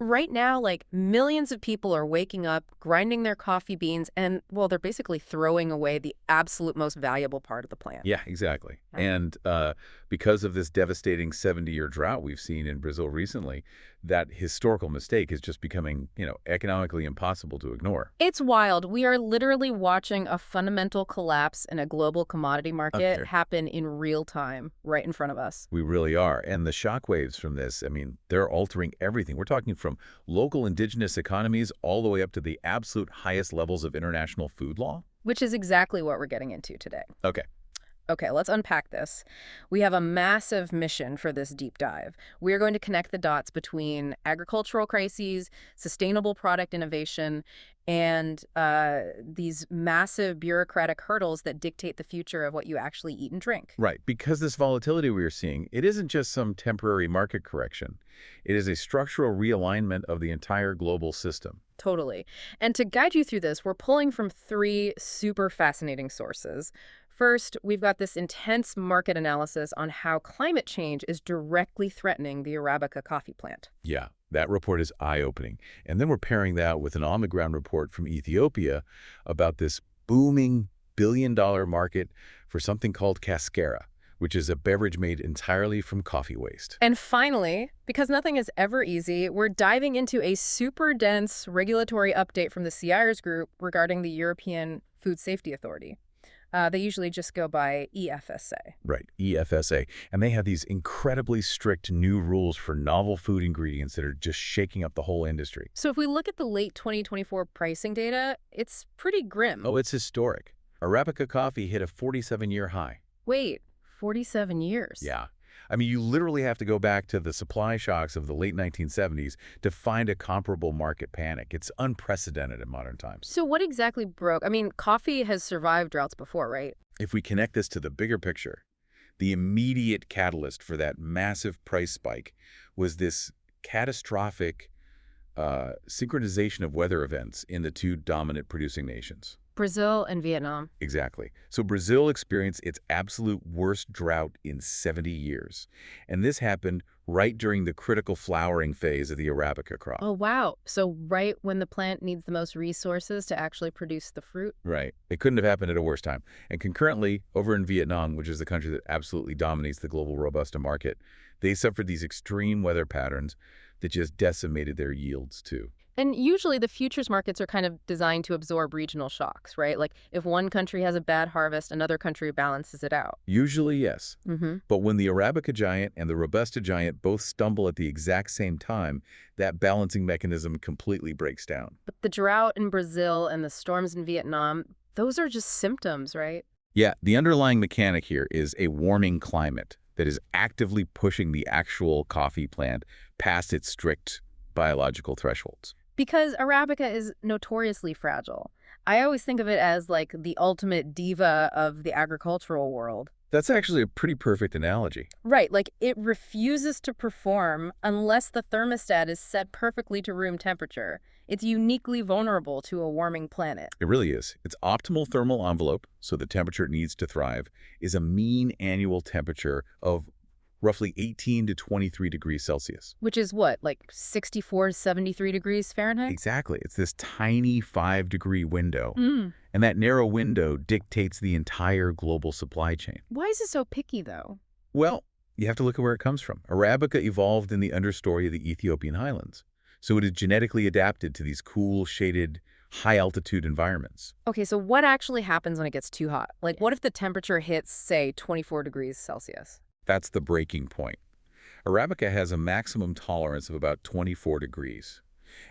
Right now, like millions of people are waking up, grinding their coffee beans, and, well, they're basically throwing away the absolute most valuable part of the plant. Yeah, exactly. Yeah. And because of this devastating 70-year drought we've seen in Brazil recently, that historical mistake is just becoming, economically impossible to ignore. It's wild. We are literally watching a fundamental collapse in a global commodity market Okay. happen in real time, right in front of us. We really are. And the shockwaves from this, I mean, they're altering everything. We're talking from local indigenous economies all the way up to the absolute highest levels of international food law. Which is exactly what we're getting into today. Okay. Okay, let's unpack this. We have a massive mission for this deep dive. We are going to connect the dots between agricultural crises, sustainable product innovation, and these massive bureaucratic hurdles that dictate the future of what you actually eat and drink. Right. Because this volatility we are seeing, it isn't just some temporary market correction. It is a structural realignment of the entire global system. Totally. And to guide you through this, we're pulling from three super fascinating sources. First, we've got this intense market analysis on how climate change is directly threatening the Arabica coffee plant. Yeah, that report is eye-opening. And then we're pairing that with an on-the-ground report from Ethiopia about this booming billion-dollar market for something called Cascara, which is a beverage made entirely from coffee waste. And finally, because nothing is ever easy, we're diving into a super dense regulatory update from the CIRS group regarding the European Food Safety Authority. They usually just go by EFSA. Right, EFSA. And they have these incredibly strict new rules for novel food ingredients that are just shaking up the whole industry. So if we look at the late 2024 pricing data, it's pretty grim. Oh, it's historic. Arabica coffee hit a 47-year high. Wait, 47 years? Yeah. I mean, you literally have to go back to the supply shocks of the late 1970s to find a comparable market panic. It's unprecedented in modern times. So what exactly broke? I mean, coffee has survived droughts before, right? If we connect this to the bigger picture, the immediate catalyst for that massive price spike was this catastrophic synchronization of weather events in the two dominant producing nations. Brazil and Vietnam. Exactly. So Brazil experienced its absolute worst drought in 70 years. And this happened right during the critical flowering phase of the Arabica crop. Oh, wow. So right when the plant needs the most resources to actually produce the fruit? Right. It couldn't have happened at a worse time. And concurrently, over in Vietnam, which is the country that absolutely dominates the global Robusta market, they suffered these extreme weather patterns that just decimated their yields too. And usually the futures markets are kind of designed to absorb regional shocks, right? Like if one country has a bad harvest, another country balances it out. Usually, yes. Mm-hmm. But when the Arabica giant and the Robusta giant both stumble at the exact same time, that balancing mechanism completely breaks down. But the drought in Brazil and the storms in Vietnam, those are just symptoms, right? Yeah, the underlying mechanic here is a warming climate that is actively pushing the actual coffee plant past its strict biological thresholds. Because Arabica is notoriously fragile. I always think of it as like the ultimate diva of the agricultural world. That's actually a pretty perfect analogy. Right, like it refuses to perform unless the thermostat is set perfectly to room temperature. It's uniquely vulnerable to a warming planet. It really is. Its optimal thermal envelope, so the temperature it needs to thrive, is a mean annual temperature of roughly 18 to 23 degrees Celsius. Which is what, like 64 to 73 degrees Fahrenheit? Exactly. It's this tiny 5-degree window. Mm. And that narrow window dictates the entire global supply chain. Why is it so picky, though? Well, you have to look at where it comes from. Arabica evolved in the understory of the Ethiopian highlands. So it is genetically adapted to these cool, shaded, high-altitude environments. Okay, so what actually happens when it gets too hot? Like, what if the temperature hits, say, 24 degrees Celsius? That's the breaking point. Arabica has a maximum tolerance of about 24 degrees.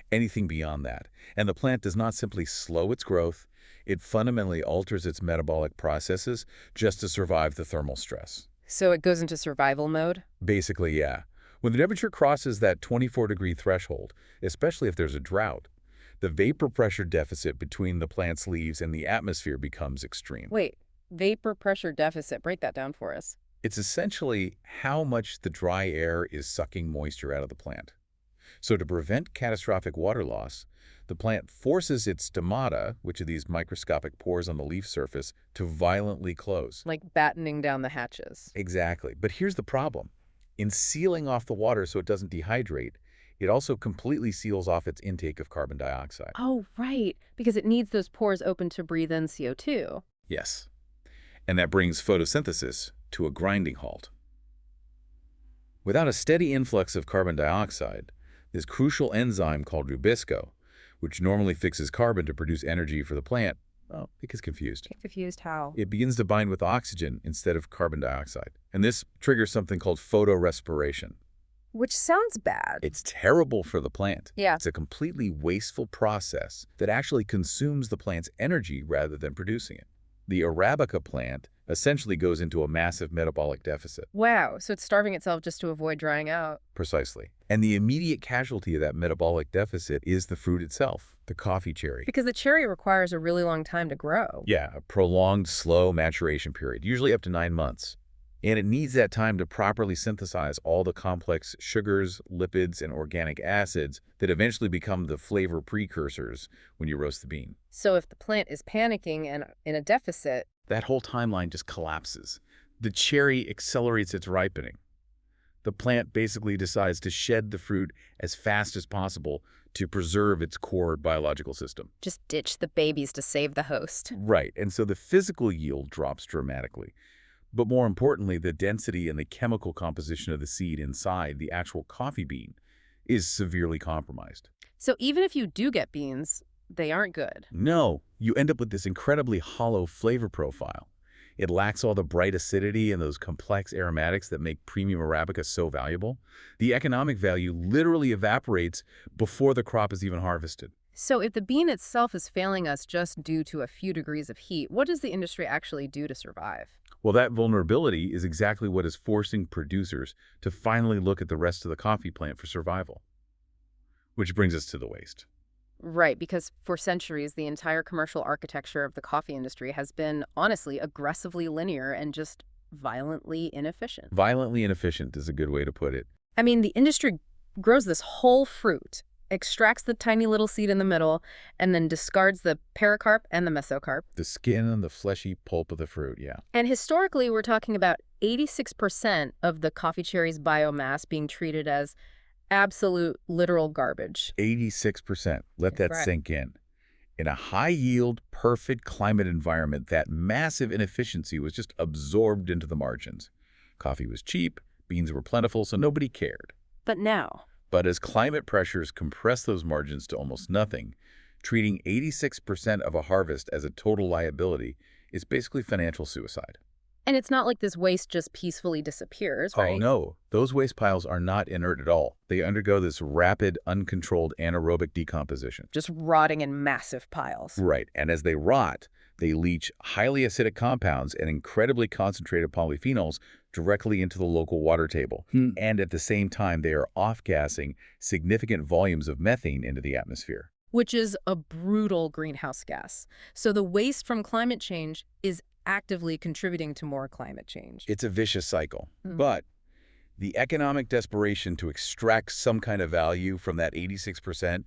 Anything beyond that. And the plant does not simply slow its growth, it fundamentally alters its metabolic processes just to survive the thermal stress. So it goes into survival mode? Basically, yeah. When the temperature crosses that 24-degree threshold, especially if there's a drought, the vapor pressure deficit between the plant's leaves and the atmosphere becomes extreme. Wait, vapor pressure deficit. Break that down for us. It's essentially how much the dry air is sucking moisture out of the plant. So to prevent catastrophic water loss, the plant forces its stomata, which are these microscopic pores on the leaf surface, to violently close. Like battening down the hatches. Exactly. But here's the problem. In sealing off the water so it doesn't dehydrate, It also completely seals off its intake of carbon dioxide. Oh, right, because it needs those pores open to breathe in CO2. Yes. And that brings photosynthesis to a grinding halt. Without a steady influx of carbon dioxide, this crucial enzyme called rubisco, which normally fixes carbon to produce energy for the plant, well, it gets confused. Get confused how? It begins to bind with oxygen instead of carbon dioxide. And this triggers something called photorespiration. Which sounds bad. It's terrible for the plant. Yeah. It's a completely wasteful process that actually consumes the plant's energy rather than producing it. The Arabica plant essentially goes into a massive metabolic deficit. Wow, so it's starving itself just to avoid drying out. Precisely. And the immediate casualty of that metabolic deficit is the fruit itself, the coffee cherry. Because the cherry requires a really long time to grow. Yeah, a prolonged, slow maturation period, usually up to 9 months. And it needs that time to properly synthesize all the complex sugars, lipids, and organic acids that eventually become the flavor precursors when you roast the bean. So if the plant is panicking and in a deficit, That whole timeline just collapses. The cherry accelerates its ripening. The plant basically decides to shed the fruit as fast as possible to preserve its core biological system. just ditch the babies to save the host. Right, and so the physical yield drops dramatically. But more importantly, the density and the chemical composition of the seed inside the actual coffee bean is severely compromised. So even if you do get beans, they aren't good. No, you end up with this incredibly hollow flavor profile. It lacks all the bright acidity and those complex aromatics that make premium Arabica so valuable. The economic value literally evaporates before the crop is even harvested. So if the bean itself is failing us just due to a few degrees of heat, what does the industry actually do to survive? Well, that vulnerability is exactly what is forcing producers to finally look at the rest of the coffee plant for survival. Which brings us to the waste. Right, because for centuries, the entire commercial architecture of the coffee industry has been, honestly, aggressively linear and just violently inefficient. Violently inefficient is a good way to put it. I mean, the industry grows this whole fruit, extracts the tiny little seed in the middle, and then discards the pericarp and the mesocarp. The skin and the fleshy pulp of the fruit, yeah. And historically, we're talking about 86% of the coffee cherry's biomass being treated as absolute literal garbage. 86%. Let that Right. sink in. In a high-yield, perfect climate environment, that massive inefficiency was just absorbed into the margins. Coffee was cheap, beans were plentiful, so nobody cared. But now, But as climate pressures compress those margins to almost nothing, treating 86% of a harvest as a total liability is basically financial suicide. and it's not like this waste just peacefully disappears, right? Oh no, those waste piles are not inert at all. They undergo this rapid, uncontrolled anaerobic decomposition. Just rotting in massive piles. Right, and as they rot, they leach highly acidic compounds and incredibly concentrated polyphenols directly into the local water table. And at the same time, they are off-gassing significant volumes of methane into the atmosphere. Which is a brutal greenhouse gas. So the waste from climate change is actively contributing to more climate change. It's a vicious cycle. But the economic desperation to extract some kind of value from that 86%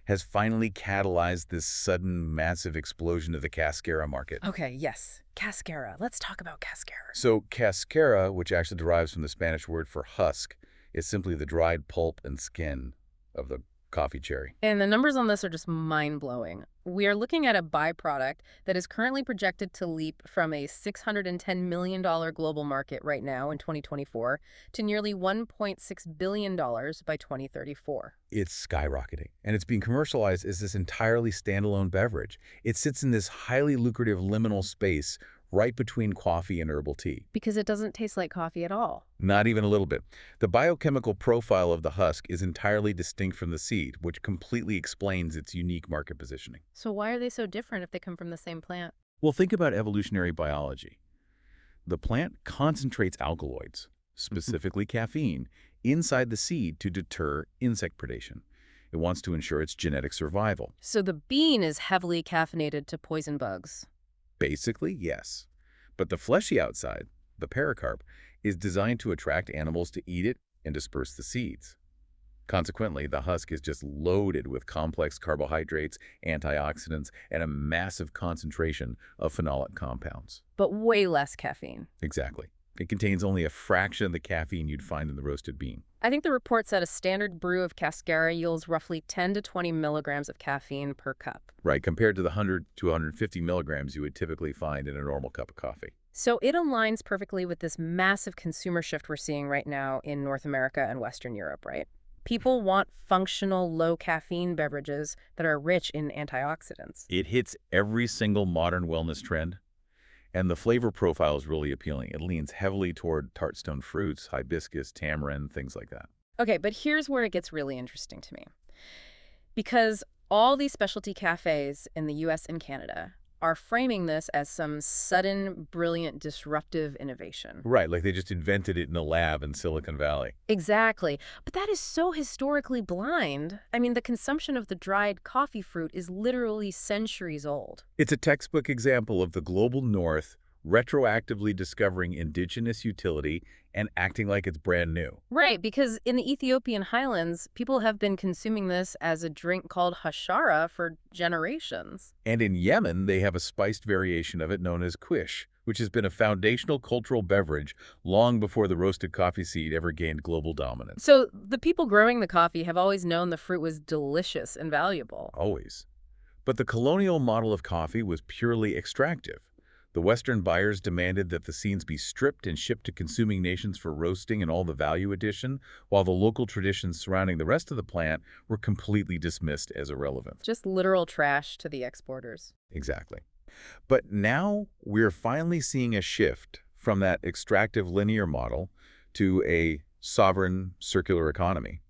has finally catalyzed this sudden, massive explosion of the Cascara market. Okay, yes. Cascara. Let's talk about Cascara. So Cascara, which actually derives from the Spanish word for husk, is simply the dried pulp and skin of the coffee cherry. And the numbers on this are just mind-blowing. We are looking at a byproduct that is currently projected to leap from a $610 million global market right now in 2024 to nearly $1.6 billion by 2034. It's skyrocketing, and it's being commercialized as this entirely standalone beverage. It sits in this highly lucrative liminal space right between coffee and herbal tea. Because it doesn't taste like coffee at all. Not even a little bit. The biochemical profile of the husk is entirely distinct from the seed, which completely explains its unique market positioning. So why are they so different if they come from the same plant? Well, think about evolutionary biology. The plant concentrates alkaloids, specifically caffeine, inside the seed to deter insect predation. It wants to ensure its genetic survival. So the bean is heavily caffeinated to poison bugs. Basically, yes. But the fleshy outside, the pericarp, is designed to attract animals to eat it and disperse the seeds. Consequently, the husk is just loaded with complex carbohydrates, antioxidants, and a massive concentration of phenolic compounds. But way less caffeine. Exactly. It contains only a fraction of the caffeine you'd find in the roasted bean. I think the report said a standard brew of Cascara yields roughly 10 to 20 milligrams of caffeine per cup. Right, compared to the 100 to 150 milligrams you would typically find in a normal cup of coffee. So it aligns perfectly with this massive consumer shift we're seeing right now in North America and Western Europe, right? People want functional, low-caffeine beverages that are rich in antioxidants. It hits every single modern wellness trend, and the flavor profile is really appealing. It leans heavily toward tart stone fruits, hibiscus, tamarind, things like that. Okay, but here's where it gets really interesting to me. Because all these specialty cafes in the US and Canada are framing this as some sudden, brilliant, disruptive innovation. Right, like they just invented it in a lab in Silicon Valley. Exactly. But that is so historically blind. I mean, the consumption of the dried coffee fruit is literally centuries old. It's a textbook example of the global north retroactively discovering indigenous utility and acting like it's brand new. Right, because in the Ethiopian highlands, people have been consuming this as a drink called hashara for generations. And in Yemen, they have a spiced variation of it known as quish, which has been a foundational cultural beverage long before the roasted coffee seed ever gained global dominance. So the people growing the coffee have always known the fruit was delicious and valuable. Always. But the colonial model of coffee was purely extractive. The Western buyers demanded that the seeds be stripped and shipped to consuming nations for roasting and all the value addition, while the local traditions surrounding the rest of the plant were completely dismissed as irrelevant. Just literal trash to the exporters. Exactly. But now we're finally seeing a shift from that extractive linear model to a sovereign circular economy.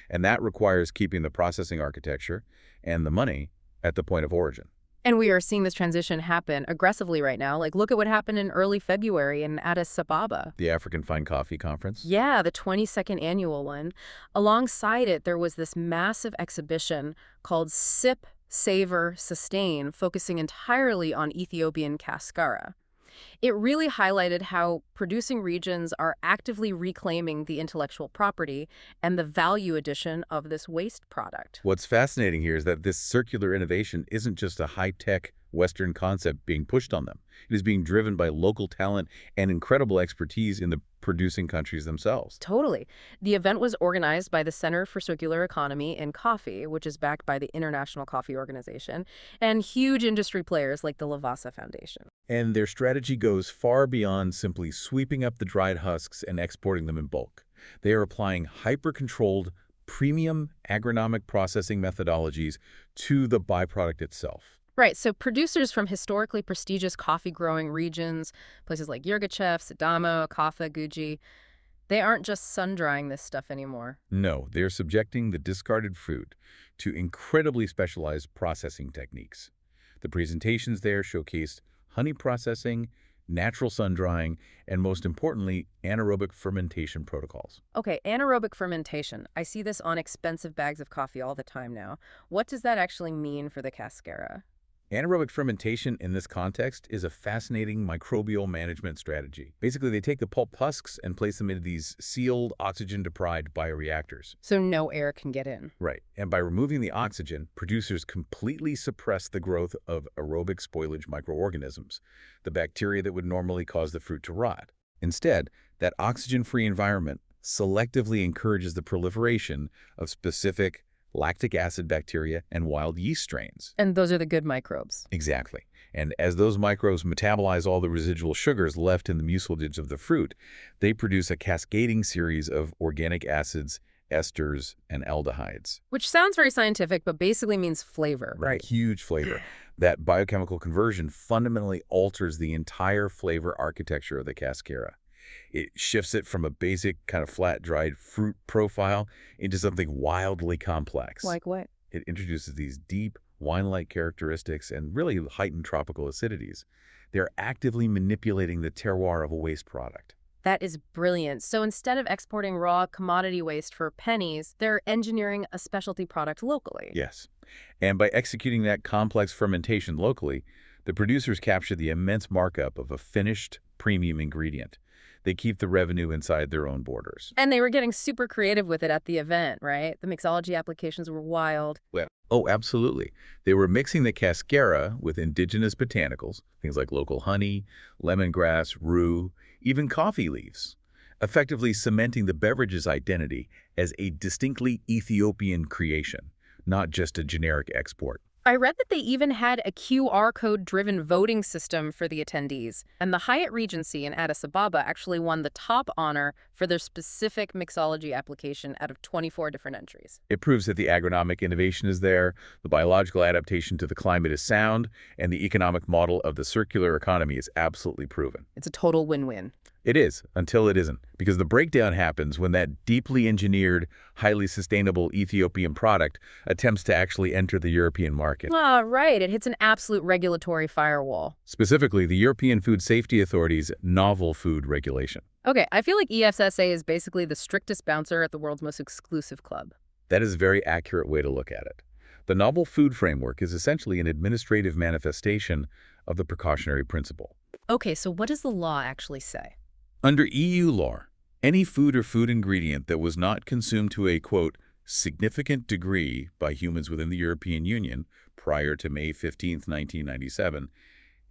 And that requires keeping the processing architecture and the money at the point of origin. And we are seeing this transition happen aggressively right now. Like, look at what happened in early February in Addis Ababa. The African Fine Coffee Conference? Yeah, the 22nd annual one. Alongside it, there was this massive exhibition called Sip, Savor, Sustain, focusing entirely on Ethiopian Cascara. It really highlighted how producing regions are actively reclaiming the intellectual property and the value addition of this waste product. What's fascinating here is that this circular innovation isn't just a high-tech Western concept being pushed on them. It is being driven by local talent and incredible expertise in the producing countries themselves. Totally. The event was organized by the Center for Circular Economy in Coffee, which is backed by the International Coffee Organization, and huge industry players like the Lavazza Foundation. And their strategy goes far beyond simply sweeping up the dried husks and exporting them in bulk. They are applying hyper-controlled, premium agronomic processing methodologies to the byproduct itself. Right, so producers from historically prestigious coffee-growing regions, places like Yirgacheffe, Sidamo, Kaffa, Guji, they aren't just sun-drying this stuff anymore. No, they're subjecting the discarded fruit to incredibly specialized processing techniques. The presentations there showcased honey processing, natural sun-drying, and most importantly, anaerobic fermentation protocols. Okay, anaerobic fermentation. I see this on expensive bags of coffee all the time now. What does that actually mean for the Cascara? Anaerobic fermentation in this context is a fascinating microbial management strategy. Basically, they take the pulp husks and place them into these sealed, oxygen-deprived bioreactors. So no air can get in. Right. And by removing the oxygen, producers completely suppress the growth of aerobic spoilage microorganisms, the bacteria that would normally cause the fruit to rot. Instead, that oxygen-free environment selectively encourages the proliferation of specific lactic acid bacteria and wild yeast strains. And those are the good microbes. Exactly. And as those microbes metabolize all the residual sugars left in the mucilage of the fruit, they produce a cascading series of organic acids, esters, and aldehydes. Which sounds very scientific, but basically means flavor, right? Huge flavor. That biochemical conversion fundamentally alters the entire flavor architecture of the Cascara. It shifts it from a basic kind of flat, dried fruit profile into something wildly complex. Like what? It introduces these deep, wine-like characteristics and really heightened tropical acidities. They're actively manipulating the terroir of a waste product. That is brilliant. So instead of exporting raw commodity waste for pennies, they're engineering a specialty product locally. Yes. And by executing that complex fermentation locally, the producers capture the immense markup of a finished premium ingredient. They keep the revenue inside their own borders. And they were getting super creative with it at the event, right? The mixology applications were wild. Well, oh, absolutely. They were mixing the Cascara with indigenous botanicals, things like local honey, lemongrass, rue, even coffee leaves, effectively cementing the beverage's identity as a distinctly Ethiopian creation, not just a generic export. I read that they even had a QR code-driven voting system for the attendees, and the Hyatt Regency in Addis Ababa actually won the top honor for their specific mixology application out of 24 different entries. It proves that the agronomic innovation is there, the biological adaptation to the climate is sound, and the economic model of the circular economy is absolutely proven. It's a total win-win. It is, until it isn't, because the breakdown happens when that deeply engineered, highly sustainable Ethiopian product attempts to actually enter the European market. Ah, right. It hits an absolute regulatory firewall. Specifically, the European Food Safety Authority's novel food regulation. Okay, I feel like EFSA is basically the strictest bouncer at the world's most exclusive club. That is a very accurate way to look at it. The novel food framework is essentially an administrative manifestation of the precautionary principle. Okay, so what does the law actually say? Under EU law, any food or food ingredient that was not consumed to a, quote, significant degree by humans within the European Union prior to May 15, 1997,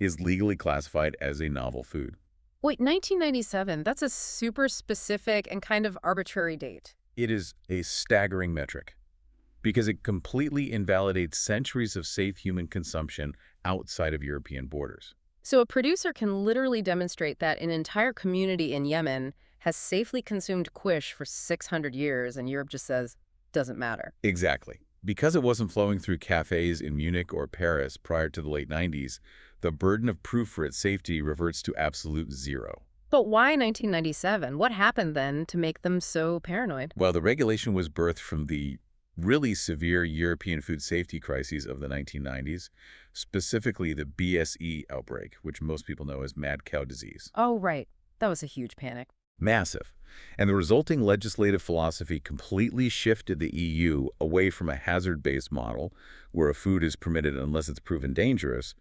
is legally classified as a novel food. Wait, 1997, that's a super specific and kind of arbitrary date. It is a staggering metric because it completely invalidates centuries of safe human consumption outside of European borders. So a producer can literally demonstrate that an entire community in Yemen has safely consumed quiche for 600 years, and Europe just says, doesn't matter. Exactly. Because it wasn't flowing through cafes in Munich or Paris prior to the late 90s, the burden of proof for its safety reverts to absolute zero. But why 1997? What happened then to make them so paranoid? Well, the regulation was birthed from the really severe European food safety crises of the 1990s, specifically the BSE outbreak, which most people know as mad cow disease. Oh, right. That was a huge panic. Massive. And the resulting legislative philosophy completely shifted the EU away from a hazard-based model, where a food is permitted unless it's proven dangerous,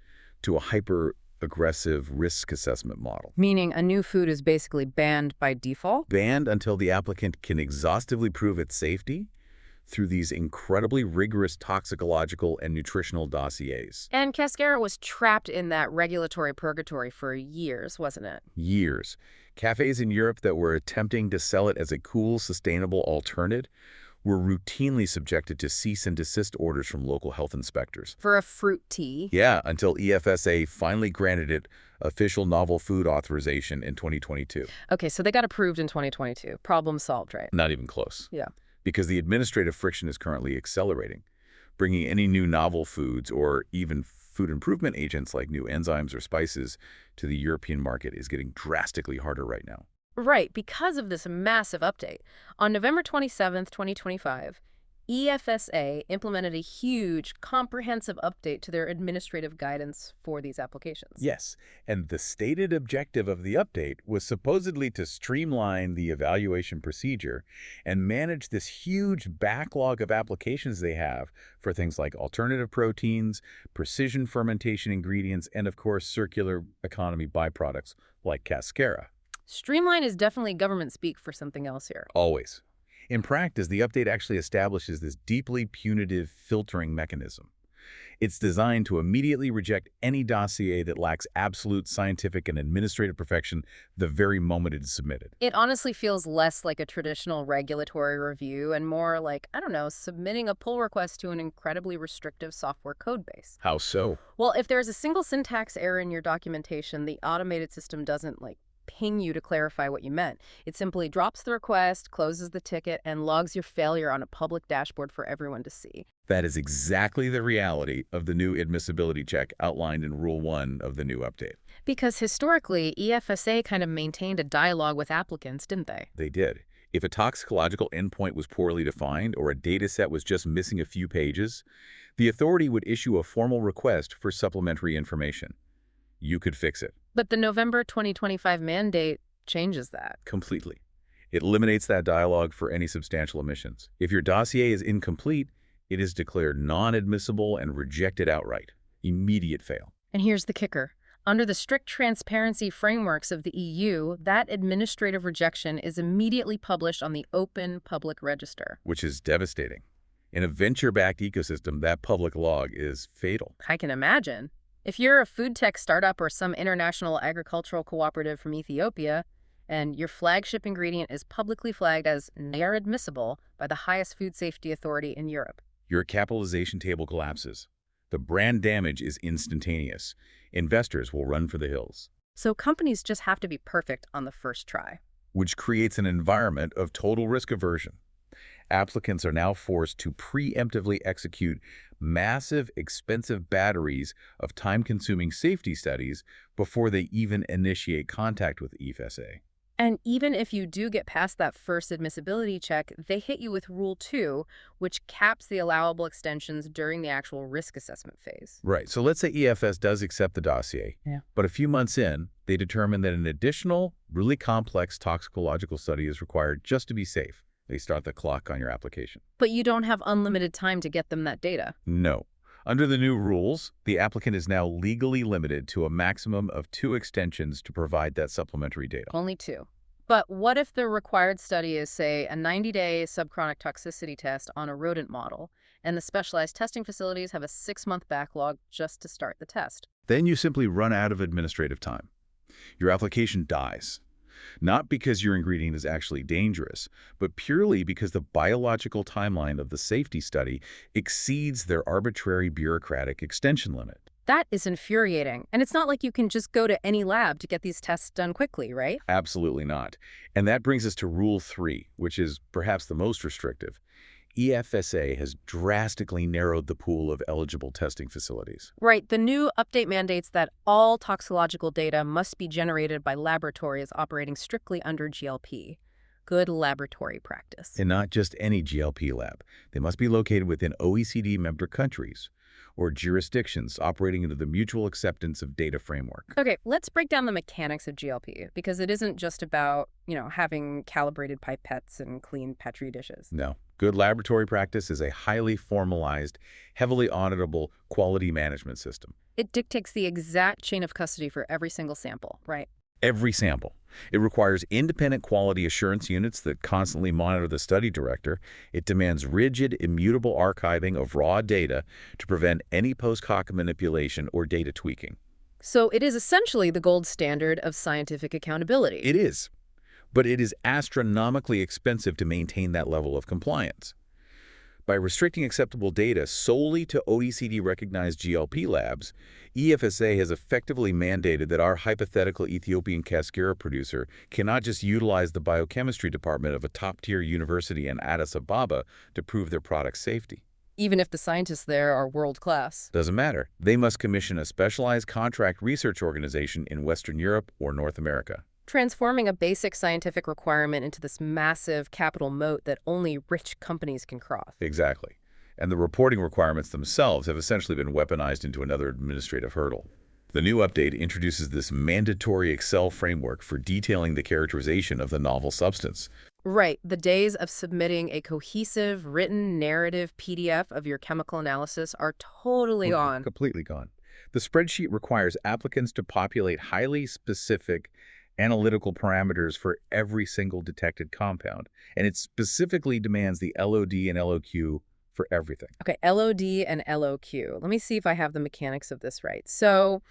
to a hyper-aggressive risk assessment model. Meaning a new food is basically banned by default? Banned until the applicant can exhaustively prove its safety through these incredibly rigorous toxicological and nutritional dossiers. And Cascara was trapped in that regulatory purgatory for years, wasn't it? Years. Cafes in Europe that were attempting to sell it as a cool, sustainable alternative were routinely subjected to cease and desist orders from local health inspectors. For a fruit tea? Yeah, until EFSA finally granted it official novel food authorization in 2022. Okay, so they got approved in 2022. Problem solved, right? Not even close. Yeah. Because the administrative friction is currently accelerating. Bringing any new novel foods or even food improvement agents like new enzymes or spices to the European market is getting drastically harder right now. Right, because of this massive update. On November 27th, 2025, EFSA implemented a huge, comprehensive update to their administrative guidance for these applications. Yes, and the stated objective of the update was supposedly to streamline the evaluation procedure and manage this huge backlog of applications they have for things like alternative proteins, precision fermentation ingredients, and of course, circular economy byproducts like Cascara. Streamline is definitely government speak for something else here. Always. In practice, the update actually establishes this deeply punitive filtering mechanism. It's designed to immediately reject any dossier that lacks absolute scientific and administrative perfection the very moment it is submitted. It honestly feels less like a traditional regulatory review and more like, I don't know, submitting a pull request to an incredibly restrictive software code base. How so? Well, if there's a single syntax error in your documentation, the automated system doesn't, ping you to clarify what you meant. It simply drops the request, closes the ticket, and logs your failure on a public dashboard for everyone to see. That is exactly the reality of the new admissibility check outlined in Rule 1 of the new update. Because historically, EFSA kind of maintained a dialogue with applicants, didn't they? They did. If a toxicological endpoint was poorly defined or a data set was just missing a few pages, the authority would issue a formal request for supplementary information. You could fix it. But the November 2025 mandate changes that. Completely. It eliminates that dialogue for any substantial omissions. If your dossier is incomplete, it is declared non-admissible and rejected outright. Immediate fail. And here's the kicker. Under the strict transparency frameworks of the EU, that administrative rejection is immediately published on the open public register. Which is devastating. In a venture-backed ecosystem, that public log is fatal. I can imagine. If you're a food tech startup or some international agricultural cooperative from Ethiopia, and your flagship ingredient is publicly flagged as near admissible by the highest food safety authority in Europe. Your capitalization table collapses. The brand damage is instantaneous. Investors will run for the hills, So companies just have to be perfect on the first try. which creates an environment of total risk aversion. Applicants are now forced to preemptively execute massive, expensive batteries of time-consuming safety studies before they even initiate contact with EFSA. And even if you do get past that first admissibility check, they hit you with Rule 2, which caps the allowable extensions during the actual risk assessment phase. Right, so let's say EFS does accept the dossier, Yeah. but a few months in, they determine that an additional, really complex toxicological study is required just to be safe. They start the clock on your application. But you don't have unlimited time to get them that data. No. Under the new rules, the applicant is now legally limited to a maximum of 2 extensions to provide that supplementary data. Only 2. But what if the required study is, say, a 90-day subchronic toxicity test on a rodent model, and the specialized testing facilities have a 6-month backlog just to start the test? Then you simply run out of administrative time. Your application dies. Not because your ingredient is actually dangerous, but purely because the biological timeline of the safety study exceeds their arbitrary bureaucratic extension limit. That is infuriating. And it's not like you can just go to any lab to get these tests done quickly, right? Absolutely not. And that brings us to Rule 3, which is perhaps the most restrictive. EFSA has drastically narrowed the pool of eligible testing facilities. Right. The new update mandates that all toxicological data must be generated by laboratories operating strictly under GLP. Good laboratory practice. And not just any GLP lab. They must be located within OECD member countries or jurisdictions operating under the mutual acceptance of data framework. Okay, let's break down the mechanics of GLP, because it isn't just about, having calibrated pipettes and clean Petri dishes. No. Good laboratory practice is a highly formalized, heavily auditable quality management system. It dictates the exact chain of custody for every single sample, right? Every sample. It requires independent quality assurance units that constantly monitor the study director. It demands rigid, immutable archiving of raw data to prevent any post hoc manipulation or data tweaking. So it is essentially the gold standard of scientific accountability. It is. But it is astronomically expensive to maintain that level of compliance. By restricting acceptable data solely to OECD-recognized GLP labs, EFSA has effectively mandated that our hypothetical Ethiopian Cascara producer cannot just utilize the biochemistry department of a top-tier university in Addis Ababa to prove their product's safety. Even if the scientists there are world-class. Doesn't matter. They must commission a specialized contract research organization in Western Europe or North America. Transforming a basic scientific requirement into this massive capital moat that only rich companies can cross. Exactly. And the reporting requirements themselves have essentially been weaponized into another administrative hurdle. The new update introduces this mandatory Excel framework for detailing the characterization of the novel substance. Right. The days of submitting a cohesive, written narrative PDF of your chemical analysis are totally gone. Completely gone. The spreadsheet requires applicants to populate highly specific analytical parameters for every single detected compound, and it specifically demands the LOD and LOQ for everything. Okay, LOD and LOQ. Let me see if I have the mechanics of this right. So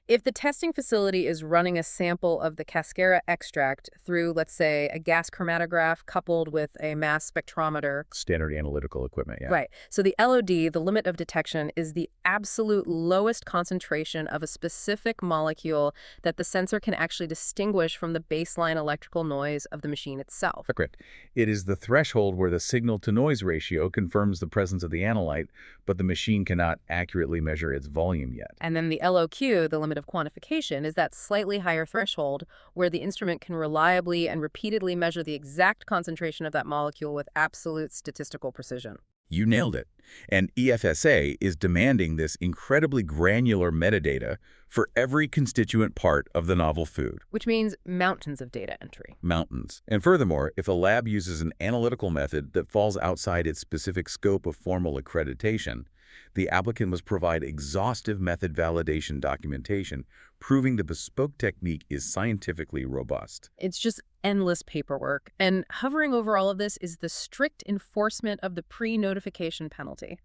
if the testing facility is running a sample of the Cascara extract through, let's say, a gas chromatograph coupled with a mass spectrometer. Standard analytical equipment, yeah. Right. So the LOD, the limit of detection, is the absolute lowest concentration of a specific molecule that the sensor can actually distinguish from the baseline electrical noise of the machine itself. Correct. It is the threshold where the signal-to-noise ratio confirms the presence of the analyte, but the machine cannot accurately measure its volume yet. And then the LOQ, the limit of quantification, is that slightly higher threshold where the instrument can reliably and repeatedly measure the exact concentration of that molecule with absolute statistical precision. You nailed it. And EFSA is demanding this incredibly granular metadata for every constituent part of the novel food. Which means mountains of data entry. Mountains. And furthermore, if a lab uses an analytical method that falls outside its specific scope of formal accreditation, the applicant must provide exhaustive method validation documentation proving the bespoke technique is scientifically robust. It's just endless paperwork. And hovering over all of this is the strict enforcement of the pre-notification penalty.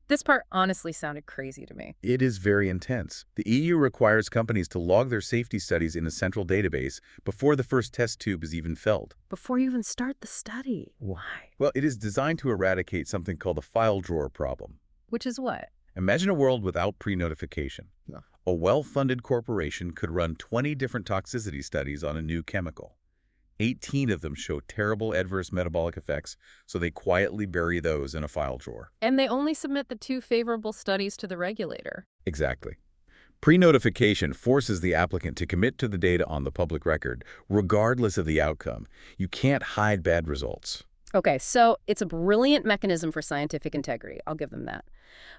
This part honestly sounded crazy to me. It is very intense. The EU requires companies to log their safety studies in a central database before the first test tube is even filled. Before you even start the study. Why? Well, it is designed to eradicate something called the file drawer problem. Which is what? Imagine a world without pre-notification. No. A well-funded corporation could run 20 different toxicity studies on a new chemical. 18 of them show terrible adverse metabolic effects, so they quietly bury those in a file drawer. And they only submit the 2 favorable studies to the regulator. Exactly. Pre-notification forces the applicant to commit to the data on the public record, regardless of the outcome. You can't hide bad results. Okay, so it's a brilliant mechanism for scientific integrity. I'll give them that.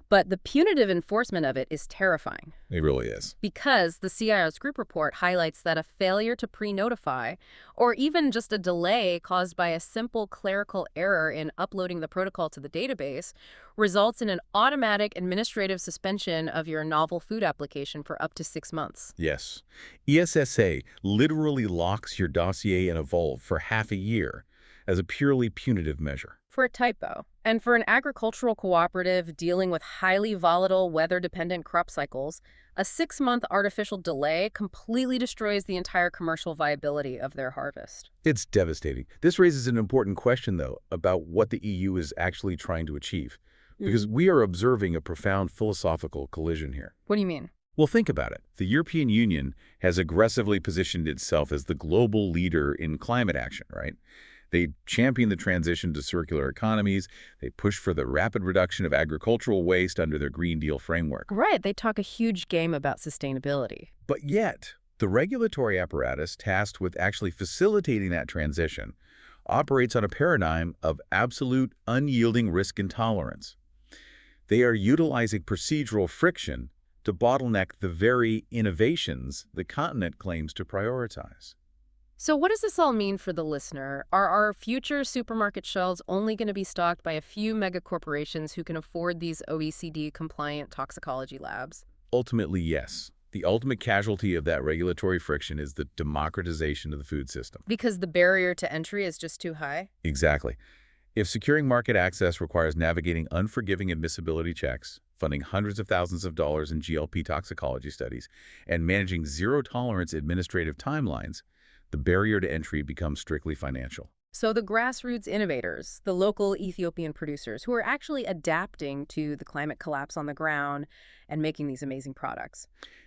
But the punitive enforcement of it is terrifying. It really is. Because the CIO's group report highlights that a failure to pre-notify, or even just a delay caused by a simple clerical error in uploading the protocol to the database, results in an automatic administrative suspension of your novel food application for up to 6 months. Yes. EFSA literally locks your dossier in a vault for half a year as a purely punitive measure. For a typo. And for an agricultural cooperative dealing with highly volatile, weather-dependent crop cycles, a 6-month artificial delay completely destroys the entire commercial viability of their harvest. It's devastating. This raises an important question, though, about what the EU is actually trying to achieve. Because we are observing a profound philosophical collision here. What do you mean? Well, think about it. The European Union has aggressively positioned itself as the global leader in climate action, right? They champion the transition to circular economies. They push for the rapid reduction of agricultural waste under their Green Deal framework. Right, they talk a huge game about sustainability. But yet, the regulatory apparatus tasked with actually facilitating that transition operates on a paradigm of absolute unyielding risk intolerance. They are utilizing procedural friction to bottleneck the very innovations the continent claims to prioritize. So what does this all mean for the listener? Are our future supermarket shelves only going to be stocked by a few mega corporations who can afford these OECD-compliant toxicology labs? Ultimately, yes. The ultimate casualty of that regulatory friction is the democratization of the food system. Because the barrier to entry is just too high? Exactly. If securing market access requires navigating unforgiving admissibility checks, funding hundreds of thousands of dollars in GLP toxicology studies, and managing zero-tolerance administrative timelines, the barrier to entry becomes strictly financial. So the grassroots innovators, the local Ethiopian producers who are actually adapting to the climate collapse on the ground and making these amazing products.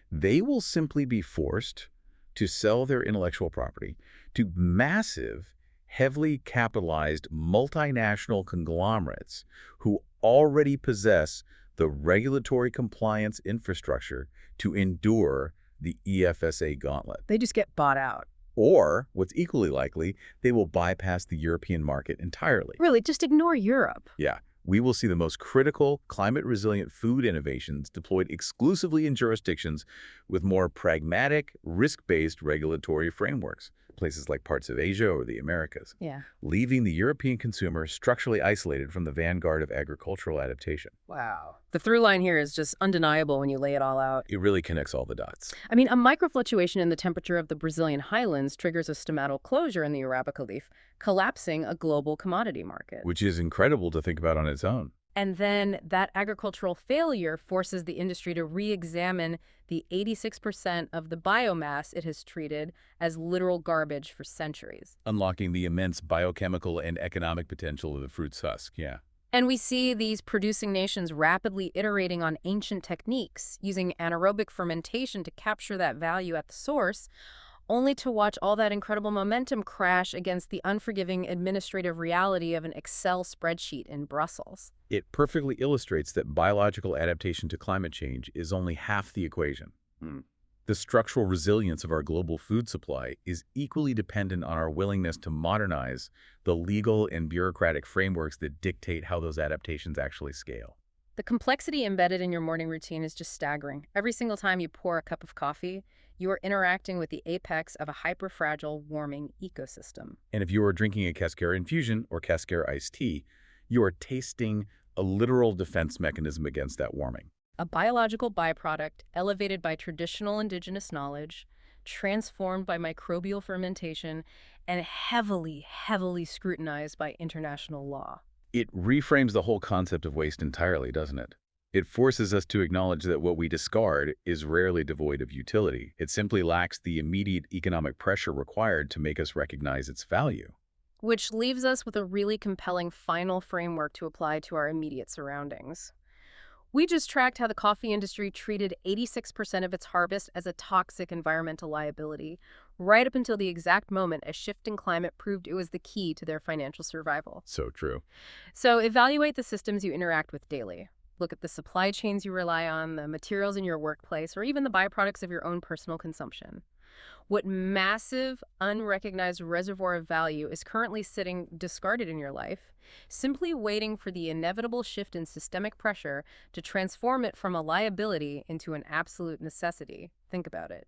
They will simply be forced to sell their intellectual property to massive, heavily capitalized multinational conglomerates who already possess the regulatory compliance infrastructure to endure the EFSA gauntlet. They just get bought out. Or, what's equally likely, they will bypass the European market entirely. Really, just ignore Europe. Yeah, we will see the most critical, climate-resilient food innovations deployed exclusively in jurisdictions with more pragmatic, risk-based regulatory frameworks, places like parts of Asia or the Americas, Yeah. leaving the European consumer structurally isolated from the vanguard of agricultural adaptation. Wow. The through line here is just undeniable when you lay it all out. It really connects all the dots. I mean, a microfluctuation in the temperature of the Brazilian highlands triggers a stomatal closure in the Arabica leaf, collapsing a global commodity market. Which is incredible to think about on its own. And then that agricultural failure forces the industry to re-examine the 86% of the biomass it has treated as literal garbage for centuries. Unlocking the immense biochemical and economic potential of the fruit's husk, yeah. And we see these producing nations rapidly iterating on ancient techniques, using anaerobic fermentation to capture that value at the source, only to watch all that incredible momentum crash against the unforgiving administrative reality of an Excel spreadsheet in Brussels. It perfectly illustrates that biological adaptation to climate change is only half the equation. The structural resilience of our global food supply is equally dependent on our willingness to modernize the legal and bureaucratic frameworks that dictate how those adaptations actually scale. The complexity embedded in your morning routine is just staggering. Every single time you pour a cup of coffee, you are interacting with the apex of a hyperfragile, warming ecosystem. And if you are drinking a Cascara infusion or Cascara iced tea, you are tasting a literal defense mechanism against that warming. A biological byproduct elevated by traditional indigenous knowledge, transformed by microbial fermentation, and heavily, heavily scrutinized by international law. It reframes the whole concept of waste entirely, doesn't it? It forces us to acknowledge that what we discard is rarely devoid of utility. It simply lacks the immediate economic pressure required to make us recognize its value. Which leaves us with a really compelling final framework to apply to our immediate surroundings. We just tracked how the coffee industry treated 86% of its harvest as a toxic environmental liability, right up until the exact moment a shifting climate proved it was the key to their financial survival. So true. So evaluate the systems you interact with daily. Look at the supply chains you rely on, the materials in your workplace, or even the byproducts of your own personal consumption. What massive, unrecognized reservoir of value is currently sitting discarded in your life, simply waiting for the inevitable shift in systemic pressure to transform it from a liability into an absolute necessity? Think about it.